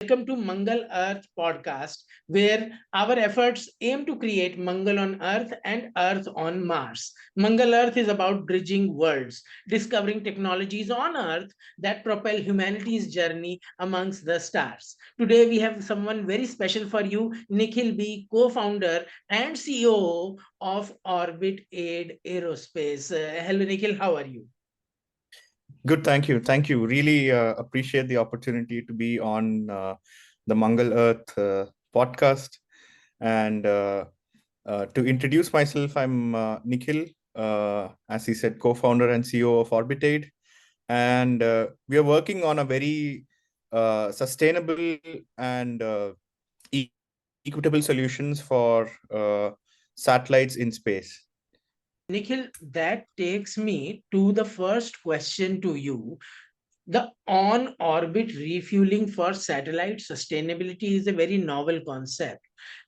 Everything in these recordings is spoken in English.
Welcome to Mangal Earth podcast, where our efforts aim to create Mangal on Earth and Earth on Mars. Mangal Earth is about bridging worlds, discovering technologies on Earth that propel humanity's journey amongst the stars. Today, we have someone very special for you, Nikhil B, co founder and COO of Orbit Aid Aerospace. Hello, Nikhil, how are you? Good, thank you. Thank you. Really appreciate the opportunity to be on the Mangal Earth podcast. And to introduce myself, I'm Nikhil, as he said, co-founder and CEO of Orbitate. And we are working on a very sustainable and equitable solutions for satellites in space. Nikhil, that takes me to the first question to you. The on orbit refueling for satellite sustainability is a very novel concept.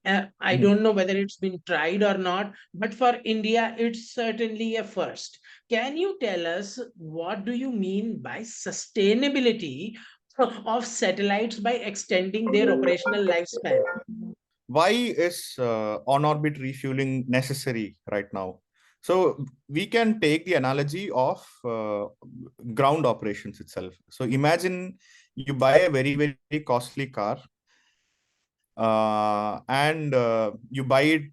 I Mhm. don't know whether it's been tried or not, but for India, it's certainly a first. Can you tell us what do you mean by sustainability of satellites by extending their operational lifespan? Why is on-orbit refueling necessary right now? So we can take the analogy of ground operations itself. So imagine you buy a very, very costly car, and you buy it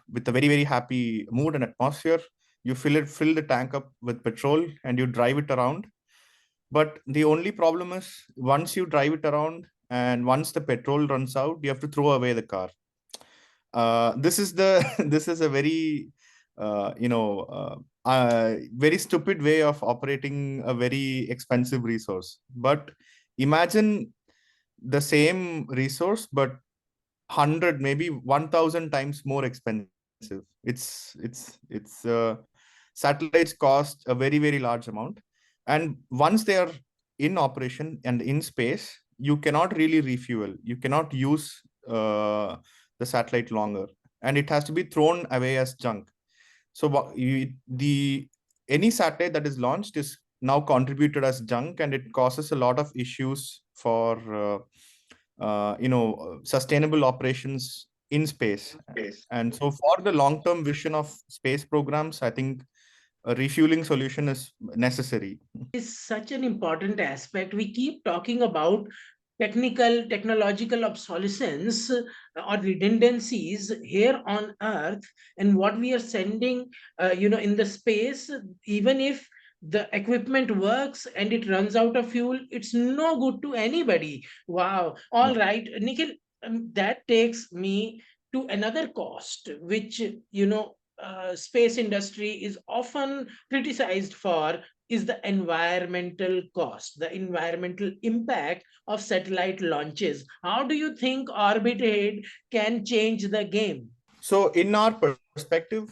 with a very, very happy mood and atmosphere. You fill the tank up with petrol and you drive it around. But the only problem is once you drive it around and once the petrol runs out, you have to throw away the car. This is the this is a very very stupid way of operating a very expensive resource. But imagine the same resource but 100, maybe 1000 times more expensive. It's Satellites cost a very, very large amount, and once they are in operation and in space, you cannot really refuel, you cannot use the satellite longer, and it has to be thrown away as junk. So the any satellite that is launched is now contributed as junk, and it causes a lot of issues for sustainable operations in space. And so for the long term vision of space programs, I think a refueling solution is necessary. Is such an important aspect. We keep talking about technological obsolescence or redundancies here on Earth, and what we are sending, in the space. Even if the equipment works and it runs out of fuel, it's no good to anybody. Wow. All Yeah. right, Nikhil, that takes me to another cost, which space industry is often criticized for, is the environmental cost, the environmental impact of satellite launches. How do you think Orbit Aid can change the game? So in our perspective,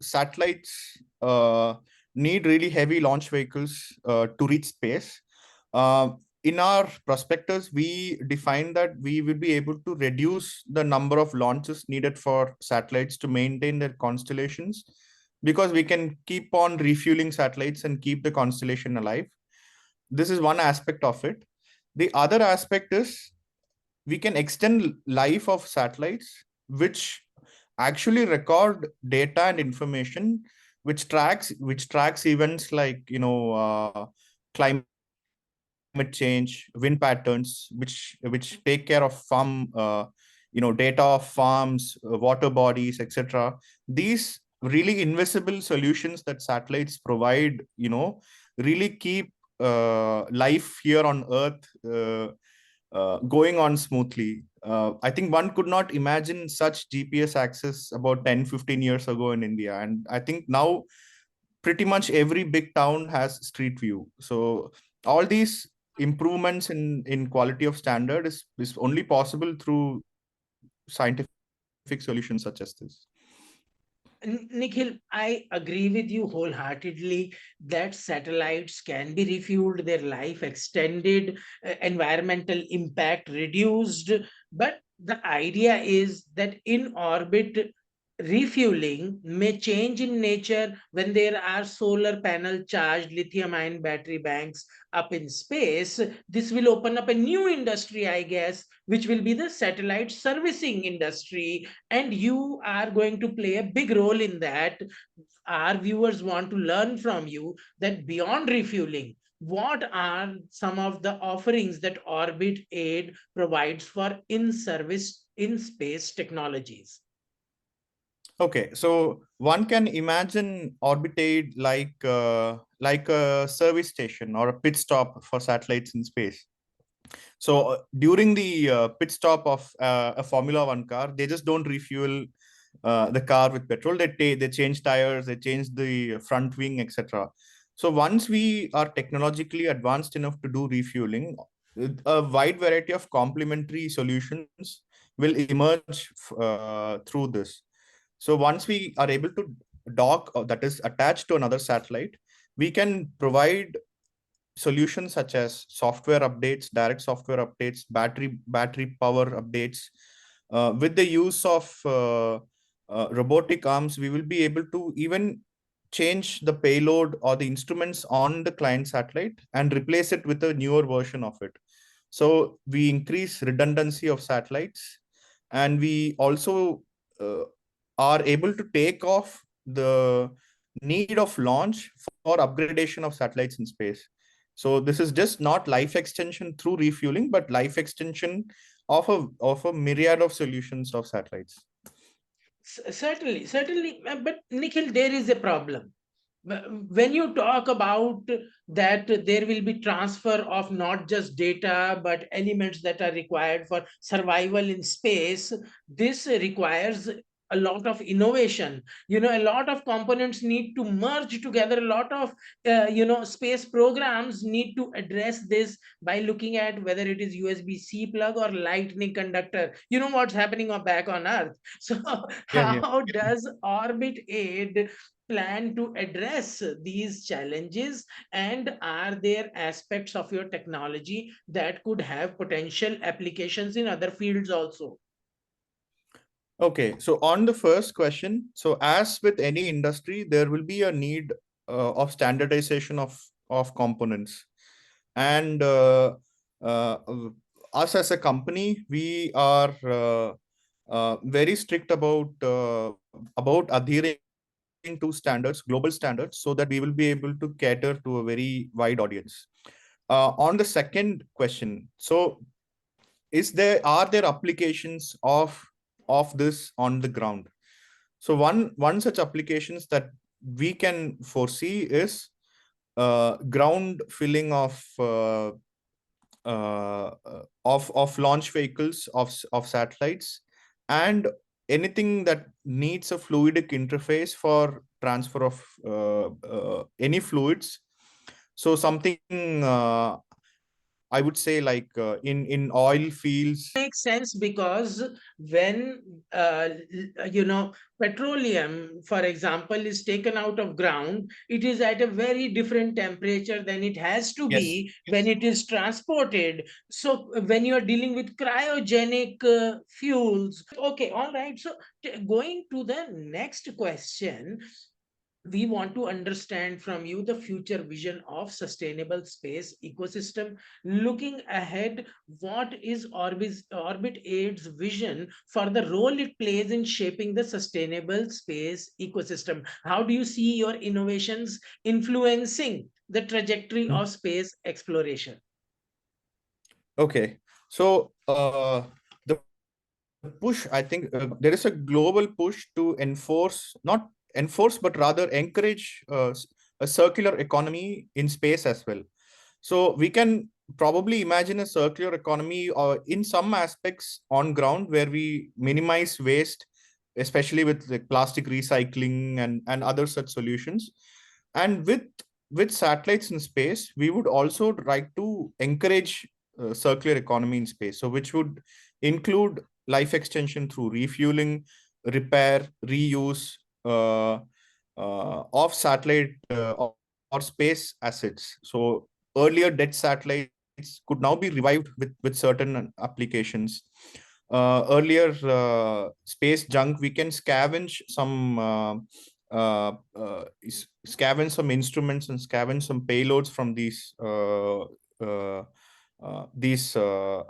satellites need really heavy launch vehicles to reach space. In our prospectus, we define that we will be able to reduce the number of launches needed for satellites to maintain their constellations, because we can keep on refueling satellites and keep the constellation alive. This is one aspect of it. The other aspect is we can extend life of satellites, which actually record data and information, which tracks events like climate change, wind patterns, which take care of data of farms, water bodies, etc. These really invisible solutions that satellites provide, really keep life here on Earth going on smoothly. I think one could not imagine such GPS access about 10, 15 years ago in India. And I think now pretty much every big town has street view. So all these improvements in quality of standard is only possible through scientific solutions such as this. Nikhil, I agree with you wholeheartedly that satellites can be refueled, their life extended, environmental impact reduced. But the idea is that in orbit, refueling may change in nature when there are solar panel charged lithium ion battery banks up in space. This will open up a new industry, I guess, which will be the satellite servicing industry. And you are going to play a big role in that. Our viewers want to learn from you that beyond refueling, what are some of the offerings that Orbit Aid provides for in service in space technologies? Okay, so one can imagine Orbitate like a service station or a pit stop for satellites in space. So during the pit stop of a Formula One car, they just don't refuel the car with petrol. They change tires, they change the front wing, etc. So once we are technologically advanced enough to do refueling, a wide variety of complementary solutions will emerge through this. So once we are able to dock, that is attached to another satellite, we can provide solutions such as software updates, direct software updates, battery power updates. With the use of robotic arms, we will be able to even change the payload or the instruments on the client satellite and replace it with a newer version of it. So we increase redundancy of satellites, and we also uh, are able to take off the need of launch for upgradation of satellites in space. So this is just not life extension through refueling, but life extension of a myriad of solutions of satellites. Certainly, certainly. But Nikhil, there is a problem. When you talk about that there will be transfer of not just data but elements that are required for survival in space, this requires a lot of innovation. A lot of components need to merge together. A lot of space programs need to address this by looking at whether it is USB-C plug or lightning conductor. You know what's happening on back on Earth. So Yeah, yeah. how does Orbit Aid plan to address these challenges, and are there aspects of your technology that could have potential applications in other fields also? Okay, so on the first question, so as with any industry, there will be a need of standardization of components, and uh, us as a company, we are very strict about adhering to standards, global standards, so that we will be able to cater to a very wide audience. On the second question, so are there applications of this on the ground? So one such applications that we can foresee is ground filling of launch vehicles of satellites, and anything that needs a fluidic interface for transfer of any fluids. So something I would say like in oil fields. Makes sense because when petroleum, for example, is taken out of ground, it is at a very different temperature than it has to Yes. be when it is transported. So when you are dealing with cryogenic fuels, okay, all right. So going to the next question, we want to understand from you the future vision of sustainable space ecosystem. Looking ahead, what is Orbit Aid's vision for the role it plays in shaping the sustainable space ecosystem? How do you see your innovations influencing the trajectory of space exploration? Okay, so the push, I think there is a global push to not enforce, but rather encourage a circular economy in space as well. So we can probably imagine a circular economy or in some aspects on ground where we minimize waste, especially with the plastic recycling and other such solutions. And with satellites in space, we would also like to encourage circular economy in space. So which would include life extension through refueling, repair, reuse of satellite or space assets. So earlier dead satellites could now be revived with certain applications. earlier space junk, we can scavenge some scavenge some instruments and scavenge some payloads from these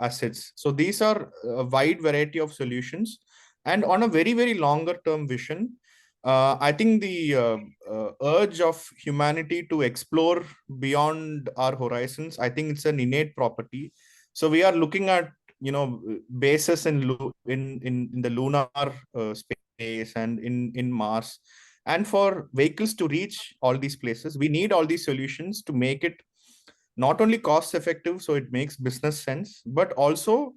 assets. So these are a wide variety of solutions, and on a very very longer term vision, I think the urge of humanity to explore beyond our horizons, I think it's an innate property. So we are looking at, bases in the lunar space and in Mars, and for vehicles to reach all these places, we need all these solutions to make it not only cost effective so it makes business sense, but also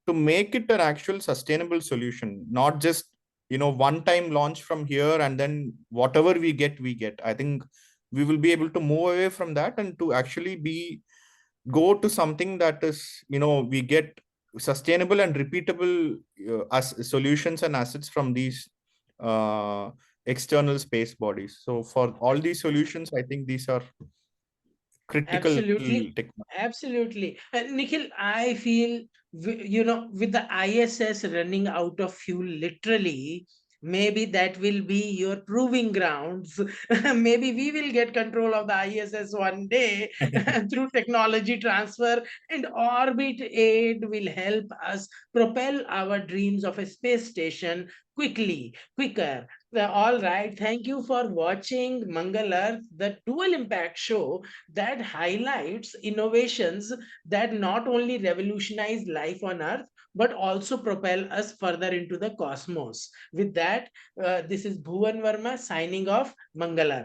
to make it an actual sustainable solution, not just one time launch from here and then whatever we get. I think we will be able to move away from that and to actually be go to something that is, we get sustainable and repeatable as solutions and assets from these uh, external space bodies. So for all these solutions, I think these are critical Absolutely. technology. Absolutely. Nikhil, I feel, with the ISS running out of fuel, literally, maybe that will be your proving grounds. Maybe we will get control of the ISS one day through technology transfer, and orbit aid will help us propel our dreams of a space station quicker. All right. Thank you for watching Mangal Earth, the dual impact show that highlights innovations that not only revolutionize life on Earth but also propel us further into the cosmos. With that, this is Bhuvan Verma signing off. Mangalar.